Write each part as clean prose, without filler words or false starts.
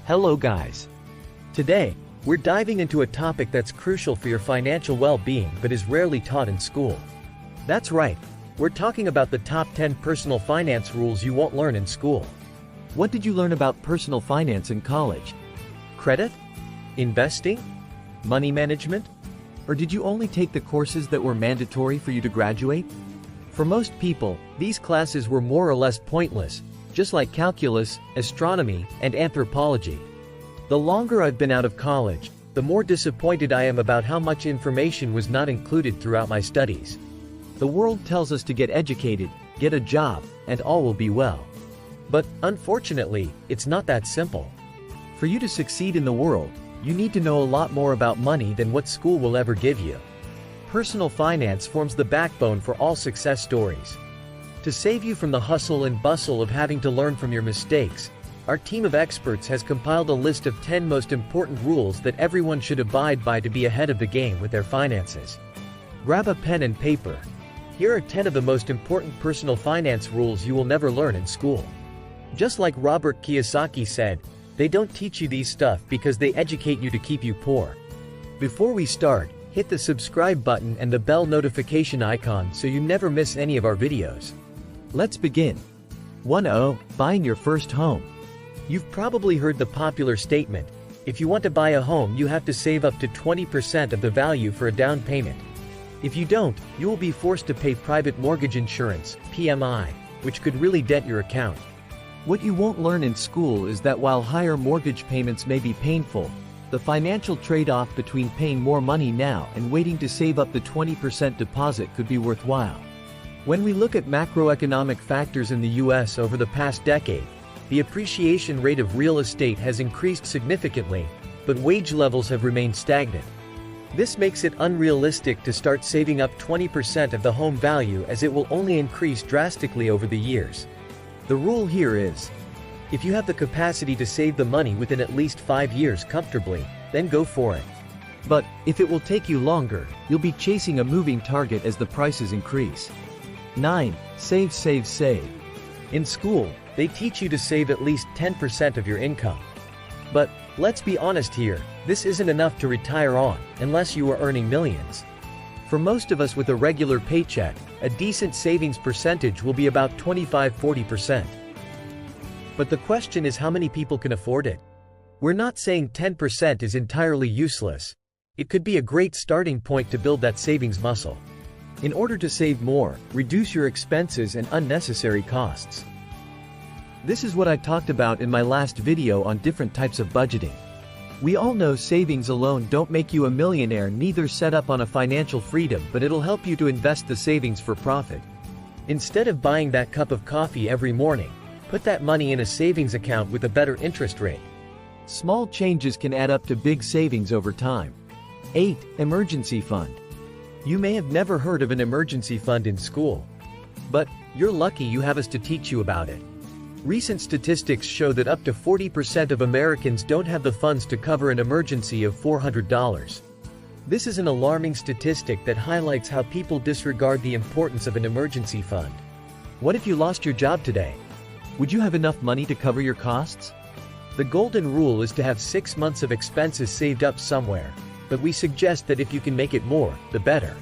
Hello guys. Today, we're diving into a topic that's crucial for your financial well-being but is rarely taught in school. That's right, we're talking about the top 10 personal finance rules you won't learn in school. What did you learn about personal finance in college? Credit? Investing? Money management? Or did you only take the courses that were mandatory for you to graduate? For most people, these classes were more or less pointless, just like calculus, astronomy, and anthropology. The longer I've been out of college, the more disappointed I am about how much information was not included throughout my studies. The world tells us to get educated, get a job, and all will be well. But, unfortunately, it's not that simple. For you to succeed in the world, you need to know a lot more about money than what school will ever give you. Personal finance forms the backbone for all success stories. To save you from the hustle and bustle of having to learn from your mistakes, our team of experts has compiled a list of 10 most important rules that everyone should abide by to be ahead of the game with their finances. Grab a pen and paper. Here are 10 of the most important personal finance rules you will never learn in school. Just like Robert Kiyosaki said, they don't teach you these stuff because they educate you to keep you poor. Before we start, hit the subscribe button and the bell notification icon so you never miss any of our videos. Let's begin. 1. Buying your first home. You've probably heard the popular statement, if you want to buy a home you have to save up to 20% of the value for a down payment. If you don't, you will be forced to pay private mortgage insurance, PMI, which could really dent your account. What you won't learn in school is that while higher mortgage payments may be painful, the financial trade-off between paying more money now and waiting to save up the 20% deposit could be worthwhile. When we look at macroeconomic factors in the US over the past decade, the appreciation rate of real estate has increased significantly, but wage levels have remained stagnant. This makes it unrealistic to start saving up 20% of the home value as it will only increase drastically over the years. The rule here is, if you have the capacity to save the money within at least 5 years comfortably, then go for it. But, if it will take you longer, you'll be chasing a moving target as the prices increase. 9. Save. In school, they teach you to save at least 10% of your income. But, let's be honest here, this isn't enough to retire on, unless you are earning millions. For most of us with a regular paycheck, a decent savings percentage will be about 25–40%. But the question is how many people can afford it? We're not saying 10% is entirely useless. It could be a great starting point to build that savings muscle. In order to save more, reduce your expenses and unnecessary costs. This is what I talked about in my last video on different types of budgeting. We all know savings alone don't make you a millionaire, neither set up on a financial freedom, but it'll help you to invest the savings for profit. Instead of buying that cup of coffee every morning, put that money in a savings account with a better interest rate. Small changes can add up to big savings over time. 8. Emergency fund. You may have never heard of an emergency fund in school. But, you're lucky you have us to teach you about it. Recent statistics show that up to 40% of Americans don't have the funds to cover an emergency of $400. This is an alarming statistic that highlights how people disregard the importance of an emergency fund. What if you lost your job today? Would you have enough money to cover your costs? The golden rule is to have 6 months of expenses saved up somewhere, but we suggest that if you can make it more, the better.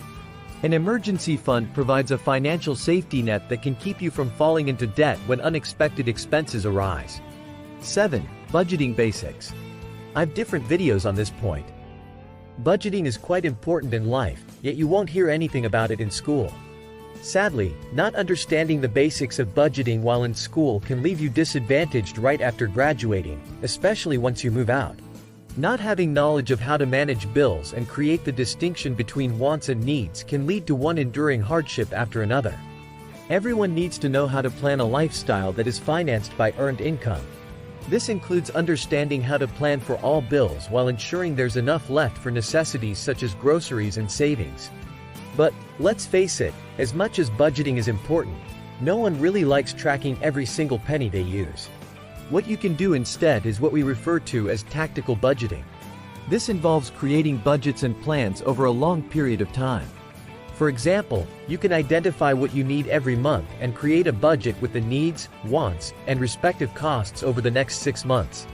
An emergency fund provides a financial safety net that can keep you from falling into debt when unexpected expenses arise. 7. Budgeting basics. I've different videos on this point. Budgeting is quite important in life, yet you won't hear anything about it in school. Sadly, not understanding the basics of budgeting while in school can leave you disadvantaged right after graduating, especially once you move out. Not having knowledge of how to manage bills and create the distinction between wants and needs can lead to one enduring hardship after another. Everyone needs to know how to plan a lifestyle that is financed by earned income. This includes understanding how to plan for all bills while ensuring there's enough left for necessities such as groceries and savings. But, let's face it, as much as budgeting is important, no one really likes tracking every single penny they use. What you can do instead is what we refer to as tactical budgeting. This involves creating budgets and plans over a long period of time. For example, you can identify what you need every month and create a budget with the needs, wants, and respective costs over the next 6 months.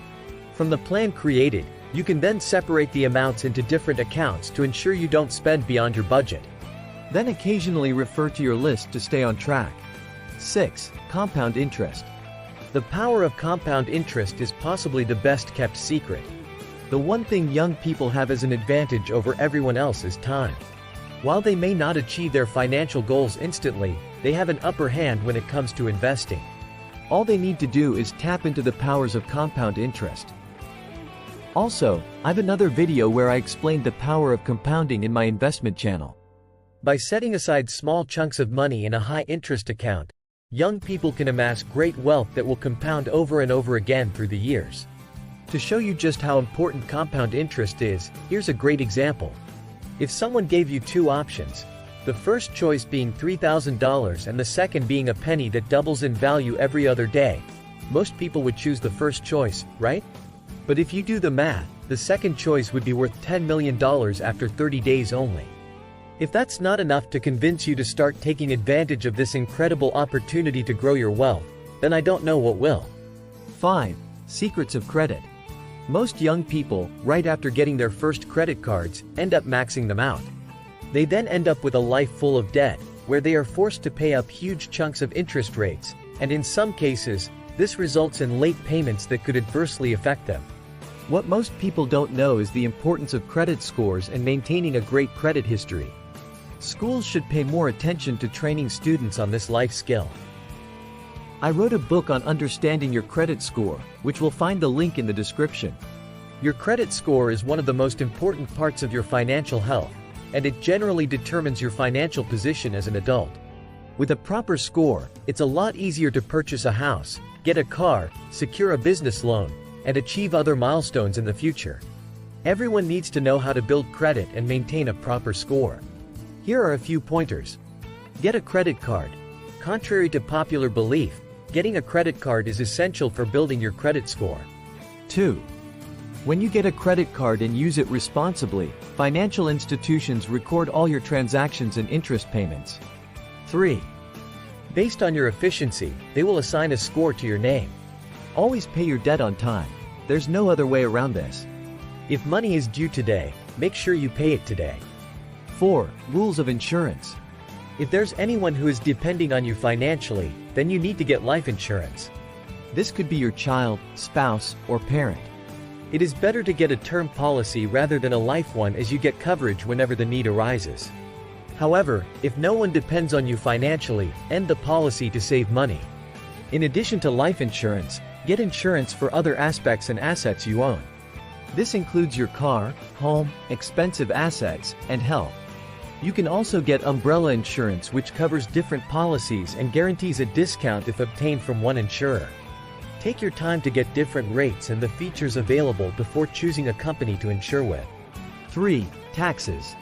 From the plan created, you can then separate the amounts into different accounts to ensure you don't spend beyond your budget. Then occasionally refer to your list to stay on track. 6. Compound interest. The power of compound interest is possibly the best kept secret. The one thing young people have as an advantage over everyone else is time. While they may not achieve their financial goals instantly, they have an upper hand when it comes to investing. All they need to do is tap into the powers of compound interest. Also, I've another video where I explained the power of compounding in my investment channel. By setting aside small chunks of money in a high-interest account, young people can amass great wealth that will compound over and over again through the years. To show you just how important compound interest is, here's a great example. If someone gave you two options, the first choice being $3,000 and the second being a penny that doubles in value every other day, most people would choose the first choice, right? But if you do the math, the second choice would be worth $10 million after 30 days only. If that's not enough to convince you to start taking advantage of this incredible opportunity to grow your wealth, then I don't know what will. 5. Secrets of credit. Most young people, right after getting their first credit cards, end up maxing them out. They then end up with a life full of debt, where they are forced to pay up huge chunks of interest rates, and in some cases, this results in late payments that could adversely affect them. What most people don't know is the importance of credit scores and maintaining a great credit history. Schools should pay more attention to training students on this life skill. I wrote a book on understanding your credit score, which will find the link in the description. Your credit score is one of the most important parts of your financial health, and it generally determines your financial position as an adult. With a proper score, it's a lot easier to purchase a house, get a car, secure a business loan, and achieve other milestones in the future. Everyone needs to know how to build credit and maintain a proper score. Here are a few pointers. Get a credit card. Contrary to popular belief, getting a credit card is essential for building your credit score. 2. When you get a credit card and use it responsibly, financial institutions record all your transactions and interest payments. 3. Based on your efficiency, they will assign a score to your name. Always pay your debt on time. There's no other way around this. If money is due today, make sure you pay it today. 4. Rules of insurance. If there's anyone who is depending on you financially, then you need to get life insurance. This could be your child, spouse, or parent. It is better to get a term policy rather than a life one, as you get coverage whenever the need arises. However, if no one depends on you financially, end the policy to save money. In addition to life insurance, get insurance for other aspects and assets you own. This includes your car, home, expensive assets, and health. You can also get umbrella insurance, which covers different policies and guarantees a discount if obtained from one insurer. Take your time to get different rates and the features available before choosing a company to insure with. 3. Taxes.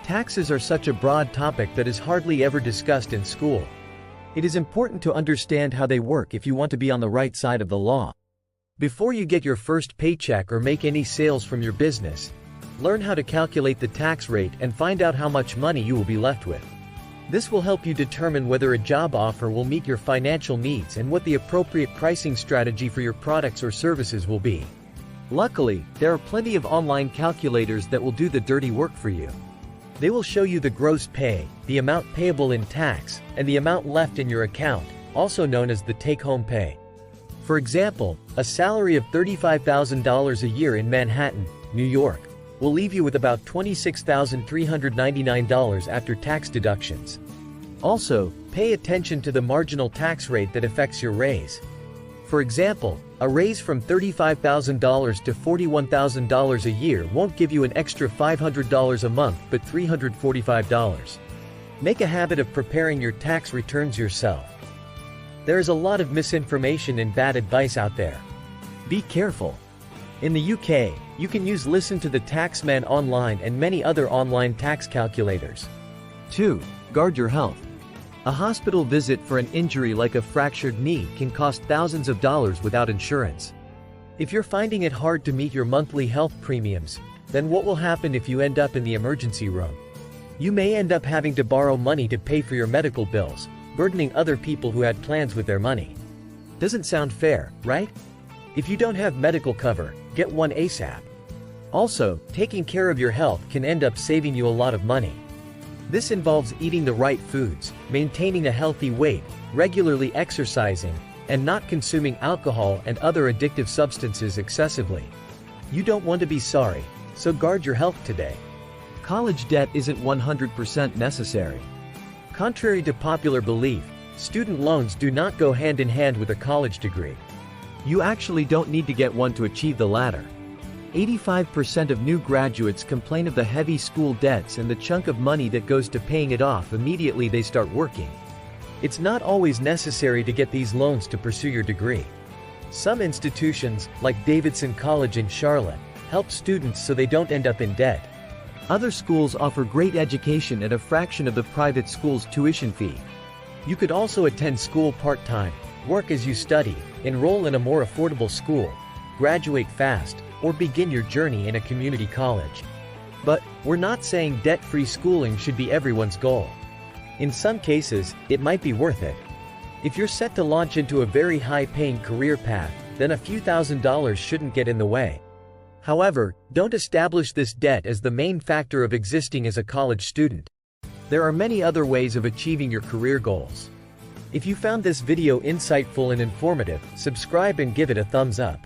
Taxes are such a broad topic that is hardly ever discussed in school. It is important to understand how they work if you want to be on the right side of the law. Before you get your first paycheck or make any sales from your business, learn how to calculate the tax rate and find out how much money you will be left with. This will help you determine whether a job offer will meet your financial needs and what the appropriate pricing strategy for your products or services will be. Luckily, there are plenty of online calculators that will do the dirty work for you. They will show you the gross pay, the amount payable in tax, and the amount left in your account, also known as the take-home pay. For example, a salary of $35,000 a year in Manhattan, New York, will leave you with about $26,399 after tax deductions. Also, pay attention to the marginal tax rate that affects your raise. For example, a raise from $35,000 to $41,000 a year won't give you an extra $500 a month but $345. Make a habit of preparing your tax returns yourself. There is a lot of misinformation and bad advice out there. Be careful. In the UK, you can use Listen to the Taxman online and many other online tax calculators. 2. Guard your health. A hospital visit for an injury like a fractured knee can cost thousands of dollars without insurance. If you're finding it hard to meet your monthly health premiums, then what will happen if you end up in the emergency room? You may end up having to borrow money to pay for your medical bills, burdening other people who had plans with their money. Doesn't sound fair, right? If you don't have medical cover, get one ASAP. Also, taking care of your health can end up saving you a lot of money. This involves eating the right foods, maintaining a healthy weight, regularly exercising, and not consuming alcohol and other addictive substances excessively. You don't want to be sorry, so guard your health today. College debt isn't 100% necessary. Contrary to popular belief, student loans do not go hand in hand with a college degree. You actually don't need to get one to achieve the latter. 85% of new graduates complain of the heavy school debts and the chunk of money that goes to paying it off immediately they start working. It's not always necessary to get these loans to pursue your degree. Some institutions, like Davidson College in Charlotte, help students so they don't end up in debt. Other schools offer great education at a fraction of the private school's tuition fee. You could also attend school part-time, work as you study, enroll in a more affordable school, graduate fast, or begin your journey in a community college. But, we're not saying debt-free schooling should be everyone's goal. In some cases, it might be worth it. If you're set to launch into a very high-paying career path, then a few $1,000s shouldn't get in the way. However, don't establish this debt as the main factor of existing as a college student. There are many other ways of achieving your career goals. If you found this video insightful and informative, subscribe and give it a thumbs up.